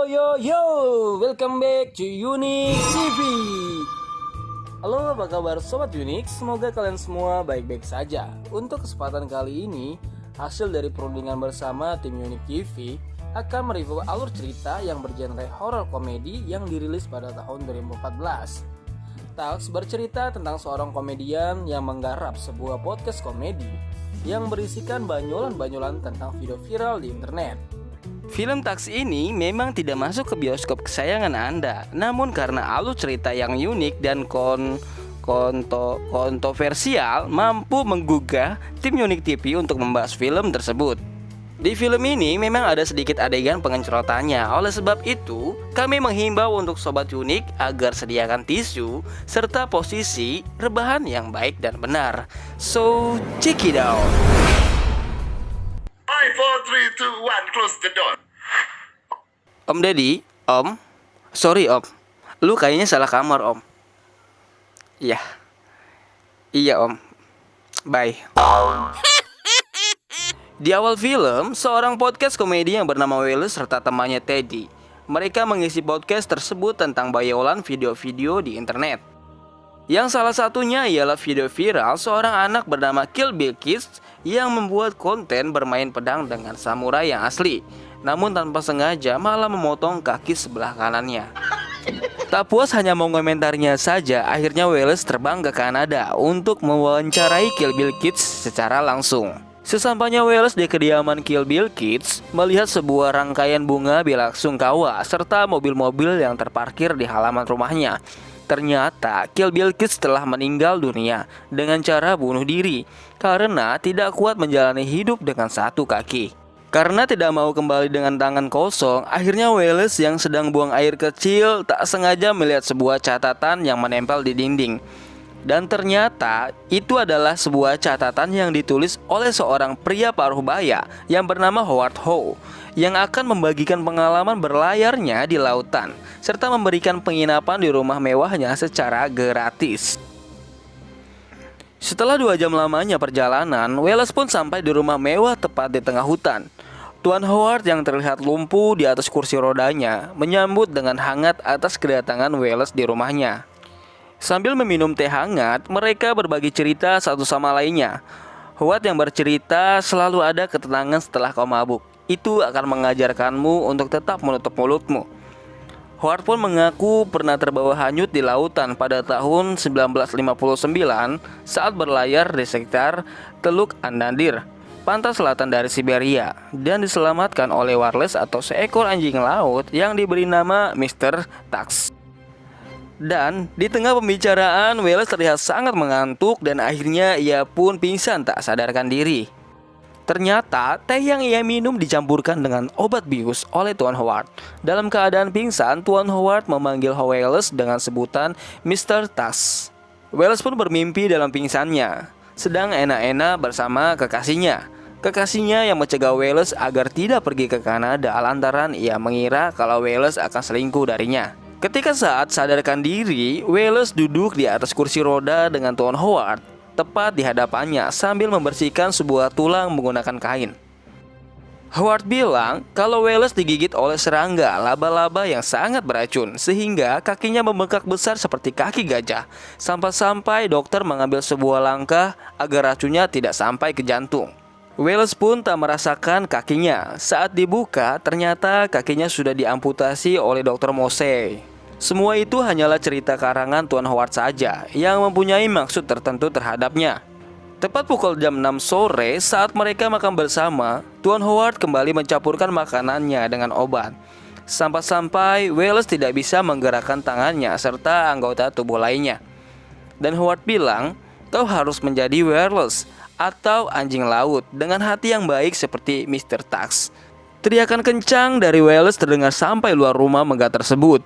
Yo, welcome back to Unix TV. Halo, apa kabar Sobat Unix? Semoga kalian semua baik-baik saja. Untuk kesempatan kali ini, hasil dari perundingan bersama tim Unix TV akan mereview alur cerita yang bergenre horror komedi yang dirilis pada tahun 2014. Tax bercerita tentang seorang komedian yang menggarap sebuah podcast komedi yang berisikan banyolan-banyolan tentang video viral di internet. Film Tax ini memang tidak masuk ke bioskop kesayangan Anda, namun karena alur cerita yang unik dan kontroversial mampu menggugah tim Unix TV untuk membahas film tersebut. Di film ini memang ada sedikit adegan pengencrotannya. Oleh sebab itu, kami menghimbau untuk Sobat Unix agar sediakan tisu serta posisi rebahan yang baik dan benar. So, check it out. 5, 4, 3, 2, 1, close the door. Om Deddy, Om, sorry Om, lu kayaknya salah kamar Om. Iya Om, bye. Di awal film, seorang podcast komedi yang bernama Wallace serta temannya Teddy. Mereka mengisi podcast tersebut tentang bayolan video-video di internet. Yang salah satunya ialah video viral seorang anak bernama Kill Bill Kids yang membuat konten bermain pedang dengan samurai yang asli, namun tanpa sengaja malah memotong kaki sebelah kanannya. Tak puas hanya mengomentarinya saja, akhirnya Wallace terbang ke Kanada untuk mewawancarai Kill Bill Kids secara langsung. Sesampainya Wallace di kediaman Kill Bill Kids, melihat sebuah rangkaian bunga bela-sungkawa serta mobil-mobil yang terparkir di halaman rumahnya. Ternyata Kill Bill Kids telah meninggal dunia dengan cara bunuh diri karena tidak kuat menjalani hidup dengan satu kaki. Karena tidak mau kembali dengan tangan kosong, akhirnya Wallace yang sedang buang air kecil tak sengaja melihat sebuah catatan yang menempel di dinding. Dan ternyata itu adalah sebuah catatan yang ditulis oleh seorang pria paruh baya yang bernama Howard Howe, yang akan membagikan pengalaman berlayarnya di lautan serta memberikan penginapan di rumah mewahnya secara gratis. Setelah 2 jam lamanya perjalanan, Wallace pun sampai di rumah mewah tepat di tengah hutan. Tuan Howard yang terlihat lumpuh di atas kursi rodanya menyambut dengan hangat atas kedatangan Wallace di rumahnya. Sambil meminum teh hangat, mereka berbagi cerita satu sama lainnya. Howard yang bercerita, selalu ada ketenangan setelah kau mabuk. Itu akan mengajarkanmu untuk tetap menutup mulutmu. Howard pun mengaku pernah terbawa hanyut di lautan pada tahun 1959 saat berlayar di sekitar Teluk Andandir, pantai selatan dari Siberia, dan diselamatkan oleh Wallace atau seekor anjing laut yang diberi nama Mr. Tax. Dan di tengah pembicaraan, Wallace terlihat sangat mengantuk dan akhirnya ia pun pingsan tak sadarkan diri. Ternyata teh yang ia minum dicampurkan dengan obat bius oleh Tuan Howard. Dalam keadaan pingsan, Tuan Howard memanggil Wallace dengan sebutan Mr. Tax. Wallace pun bermimpi dalam pingsannya, sedang enak-enak bersama kekasihnya. Kekasihnya yang mencegah Wallace agar tidak pergi ke Kanada lantaran ia mengira kalau Wallace akan selingkuh darinya. Ketika saat sadarkan diri, Wallace duduk di atas kursi roda dengan Tuan Howard tepat di hadapannya sambil membersihkan sebuah tulang menggunakan kain. Howard bilang kalau Wallace digigit oleh serangga laba-laba yang sangat beracun sehingga kakinya membengkak besar seperti kaki gajah, sampai-sampai dokter mengambil sebuah langkah agar racunnya tidak sampai ke jantung. Wallace pun tak merasakan kakinya. Saat dibuka, ternyata kakinya sudah diamputasi oleh Dr. Mosey. Semua itu hanyalah cerita karangan Tuan Howard saja yang mempunyai maksud tertentu terhadapnya. Tepat pukul jam 6 sore saat mereka makan bersama, Tuan Howard kembali mencampurkan makanannya dengan obat. Sampai-sampai Wallace tidak bisa menggerakkan tangannya serta anggota tubuh lainnya. Dan Howard bilang, kau harus menjadi Wallace atau anjing laut dengan hati yang baik seperti Mr. Tax. Teriakan kencang dari Wallace terdengar sampai luar rumah megah tersebut.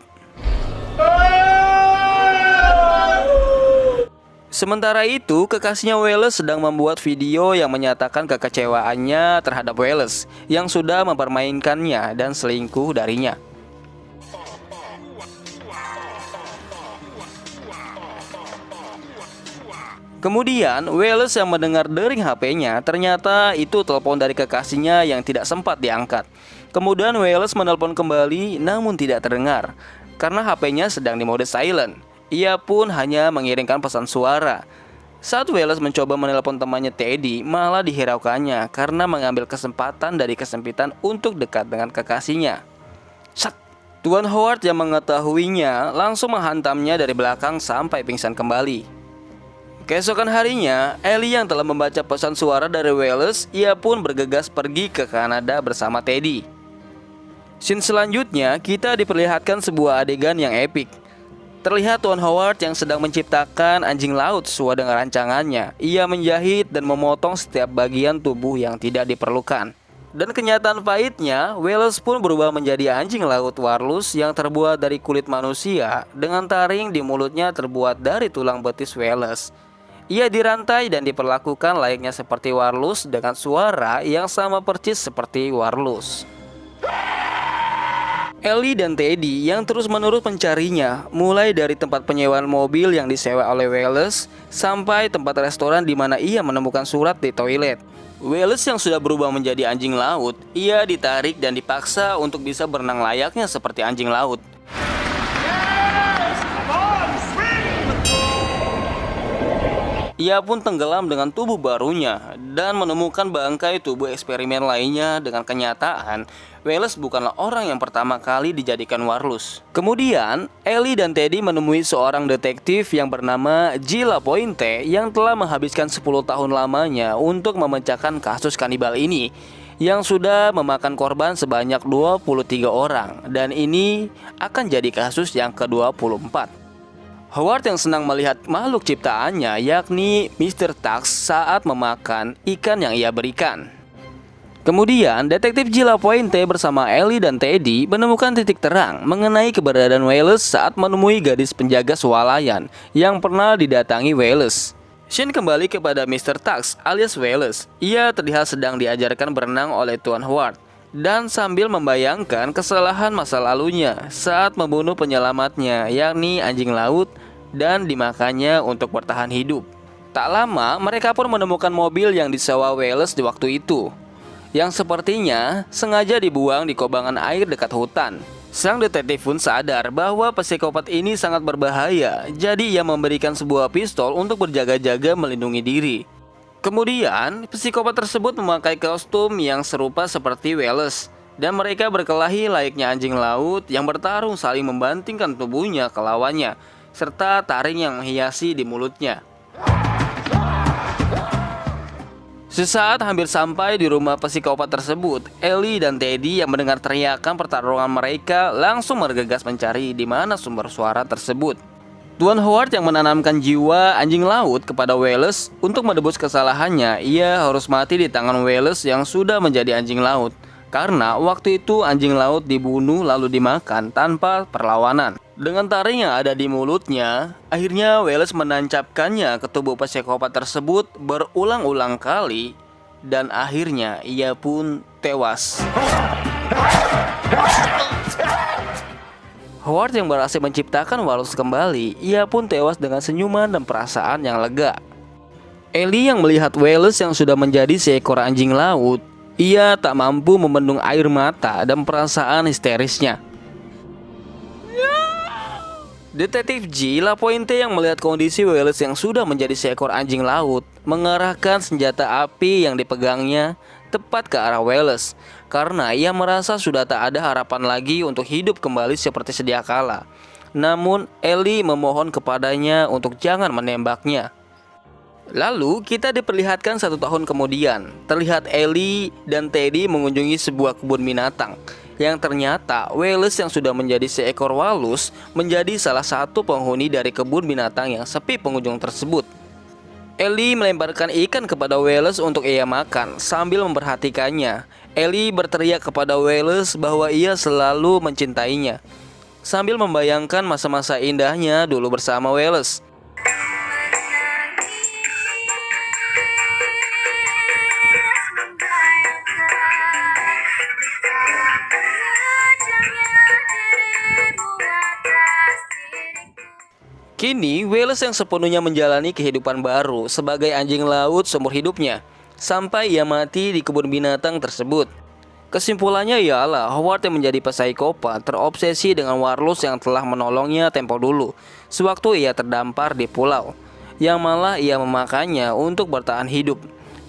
Sementara itu, kekasihnya Wallace sedang membuat video yang menyatakan kekecewaannya terhadap Wallace yang sudah mempermainkannya dan selingkuh darinya. Kemudian Wallace yang mendengar dering HP-nya, ternyata itu telepon dari kekasihnya yang tidak sempat diangkat. Kemudian Wallace menelpon kembali namun tidak terdengar karena HP-nya sedang di mode silent. Ia pun hanya mengirimkan pesan suara. Saat Wallace mencoba menelpon temannya Teddy, malah dihiraukannya karena mengambil kesempatan dari kesempitan untuk dekat dengan kekasihnya. Sat! Tuan Howard yang mengetahuinya langsung menghantamnya dari belakang sampai pingsan kembali. Keesokan harinya, Ellie yang telah membaca pesan suara dari Wallace, ia pun bergegas pergi ke Kanada bersama Teddy. Scene selanjutnya, kita diperlihatkan sebuah adegan yang epik. Terlihat Tuan Howard yang sedang menciptakan anjing laut sesuai dengan rancangannya. Ia menjahit dan memotong setiap bagian tubuh yang tidak diperlukan. Dan kenyataan pahitnya, Wallace pun berubah menjadi anjing laut walrus yang terbuat dari kulit manusia dengan taring di mulutnya terbuat dari tulang betis Wallace. Ia dirantai dan diperlakukan layaknya seperti walrus dengan suara yang sama persis seperti walrus. Ellie dan Teddy yang terus-menerus mencarinya, mulai dari tempat penyewaan mobil yang disewa oleh Wallace sampai tempat restoran di mana ia menemukan surat di toilet. Wallace yang sudah berubah menjadi anjing laut, ia ditarik dan dipaksa untuk bisa berenang layaknya seperti anjing laut. Ia pun tenggelam dengan tubuh barunya dan menemukan bangkai tubuh eksperimen lainnya dengan kenyataan Wallace bukanlah orang yang pertama kali dijadikan walrus. Kemudian, Ellie dan Teddy menemui seorang detektif yang bernama G. Lapointe yang telah menghabiskan 10 tahun lamanya untuk memecahkan kasus kanibal ini yang sudah memakan korban sebanyak 23 orang dan ini akan jadi kasus yang ke-24. Howard yang senang melihat makhluk ciptaannya yakni Mr. Tux saat memakan ikan yang ia berikan. Kemudian, detektif G. Lapointe bersama Ellie dan Teddy menemukan titik terang mengenai keberadaan Wallace saat menemui gadis penjaga swalayan yang pernah didatangi Wallace. Scene kembali kepada Mr. Tux alias Wallace. Ia terlihat sedang diajarkan berenang oleh Tuan Howard dan sambil membayangkan kesalahan masa lalunya saat membunuh penyelamatnya yakni anjing laut dan dimakannya untuk bertahan hidup. Tak lama mereka pun menemukan mobil yang disewa Wallace di waktu itu yang sepertinya sengaja dibuang di kubangan air dekat hutan. Sang detektif pun sadar bahwa psikopat ini sangat berbahaya, jadi ia memberikan sebuah pistol untuk berjaga-jaga melindungi diri. Kemudian, psikopat tersebut memakai kostum yang serupa seperti Wallace dan mereka berkelahi layaknya anjing laut yang bertarung saling membantingkan tubuhnya ke lawannya serta taring yang menghiasi di mulutnya. Sesaat hampir sampai di rumah psikopat tersebut, Ellie dan Teddy yang mendengar teriakan pertarungan mereka langsung bergegas mencari di mana sumber suara tersebut. Tuan Howard yang menanamkan jiwa anjing laut kepada Wallace untuk menebus kesalahannya, ia harus mati di tangan Wallace yang sudah menjadi anjing laut. Karena waktu itu anjing laut dibunuh lalu dimakan tanpa perlawanan. Dengan taring yang ada di mulutnya, akhirnya Wallace menancapkannya ke tubuh psikopat tersebut berulang-ulang kali dan akhirnya ia pun tewas. Howard yang berhasil menciptakan Wallace kembali, ia pun tewas dengan senyuman dan perasaan yang lega. Ellie yang melihat Wallace yang sudah menjadi seekor anjing laut, ia tak mampu membendung air mata dan perasaan histerisnya. Detektif G. Lapointe yang melihat kondisi Wallace yang sudah menjadi seekor anjing laut mengarahkan senjata api yang dipegangnya tepat ke arah Wallace karena ia merasa sudah tak ada harapan lagi untuk hidup kembali seperti sedia kala. Namun Ellie memohon kepadanya untuk jangan menembaknya. Lalu kita diperlihatkan 1 tahun kemudian, terlihat Ellie dan Teddy mengunjungi sebuah kebun binatang yang ternyata Wallace yang sudah menjadi seekor walrus menjadi salah satu penghuni dari kebun binatang yang sepi pengunjung tersebut. Ellie melemparkan ikan kepada Wallace untuk ia makan sambil memperhatikannya. Ellie berteriak kepada Wallace bahwa ia selalu mencintainya sambil membayangkan masa-masa indahnya dulu bersama Wallace. Kini, Wallace yang sepenuhnya menjalani kehidupan baru sebagai anjing laut seumur hidupnya, sampai ia mati di kebun binatang tersebut. Kesimpulannya ialah Howard yang menjadi psikopat terobsesi dengan Warlus yang telah menolongnya tempo dulu sewaktu ia terdampar di pulau, yang malah ia memakannya untuk bertahan hidup.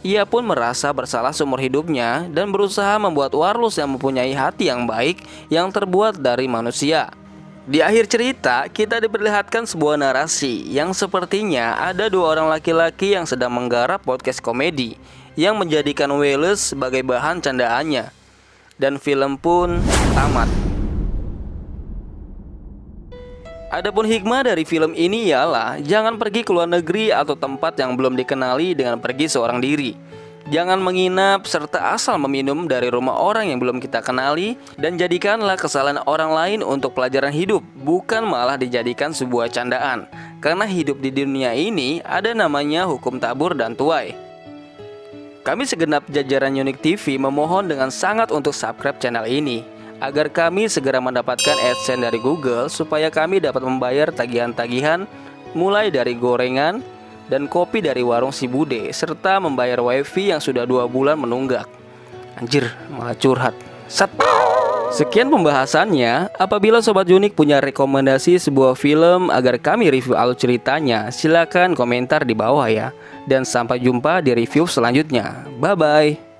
Ia pun merasa bersalah seumur hidupnya dan berusaha membuat Warlus yang mempunyai hati yang baik yang terbuat dari manusia. Di akhir cerita, kita diperlihatkan sebuah narasi yang sepertinya ada dua orang laki-laki yang sedang menggarap podcast komedi yang menjadikan Wallace sebagai bahan candaannya. Dan film pun tamat. Adapun hikmah dari film ini ialah jangan pergi ke luar negeri atau tempat yang belum dikenali dengan pergi seorang diri. Jangan menginap serta asal meminum dari rumah orang yang belum kita kenali, dan jadikanlah kesalahan orang lain untuk pelajaran hidup, bukan malah dijadikan sebuah candaan. Karena hidup di dunia ini ada namanya hukum tabur dan tuai. Kami segenap jajaran Unique TV memohon dengan sangat untuk subscribe channel ini agar kami segera mendapatkan AdSense dari Google supaya kami dapat membayar tagihan-tagihan mulai dari gorengan dan kopi dari warung si Bude serta membayar wifi yang sudah 2 bulan menunggak. Anjir, malah curhat. Sat. Sekian pembahasannya. Apabila Sobat Unik punya rekomendasi sebuah film agar kami review alur ceritanya, silakan komentar di bawah ya. Dan sampai jumpa di review selanjutnya. Bye bye.